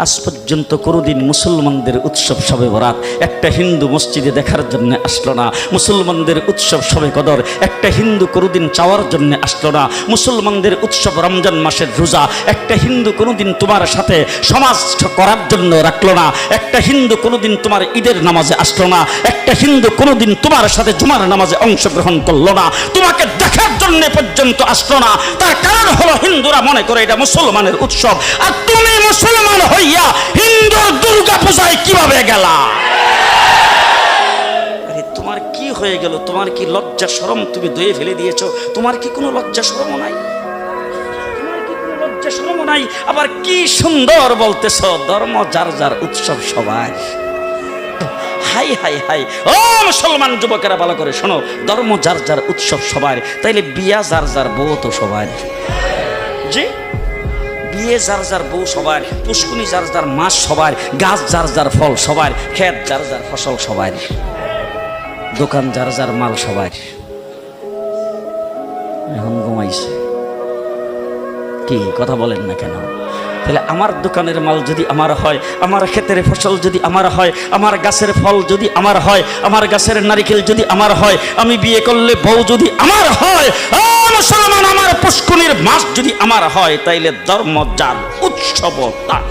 আজ পর্যন্ত কোনোদিন মুসলমানদের উৎসব শবে বরাত একটা হিন্দু মসজিদে দেখার জন্য আসলো না। মুসলমানদের উৎসব শবে কদর একটা হিন্দু কোনোদিন চাওয়ার জন্য আসলো না। মুসলমানদের উৎসব রমজান মাসের রোজা একটা হিন্দু কোনোদিন তোমার সাথে সমাজ করার জন্য রাখলো না। একটা হিন্দু কোনোদিন তোমার ঈদের নামাজে আসলো না। একটা হিন্দু কোনোদিন তোমার সাথে জুমার নামাজে অংশগ্রহণ করলো না, তোমাকে দেখার জন্য পর্যন্ত আসলো না। তার কারণ হলো হিন্দুরা মনে করে এটা মুসলমানের উৎসব, আর তুমি মুসলমান হইয়া হিন্দুর দুর্গা পূজায় কিভাবে গেলা? আরে তোমার কি হয়ে গেল? তোমার কি লজ্জা শরম তুমি ধুয়ে ফেলে দিয়েছো? তোমার কি কোনো লজ্জা শরম নাই? তোমার কি কোনো লজ্জা শরম নাই? আবার কি সুন্দর বলতেছ, ধর্ম যার যার উৎসব সবার। হাই হাই হাই, ও মুসলমান যুবকেরা ভালো করে শোনো, ধর্ম যার যার উৎসব সবার, তাইলে বিয়া যার যার বউ তো সবার। জি, বিয়ে যার যার বউ সবার, পুষ্কুনি যার যার মাছ সবার, গাছ যার যার ফল সবার, ক্ষেত যার যার ফসল সবার, দোকান যার যার মাল সবার। এখন ঘুমাইছে কি কথা বলেন না কেন? তাহলে আমার দোকানের মাল যদি আমার হয়, আমার ক্ষেতের ফসল যদি আমার হয়, আমার গাছের ফল যদি আমার হয়, আমার গাছের নারিকেল যদি আমার হয়, আমি বিয়ে করলে বউ যদি আমার হয়, মুসলমান আমার পুষ্কুনির মাছ যদি আমার হয়, তাইলে ধর্ম যার উৎসব তার।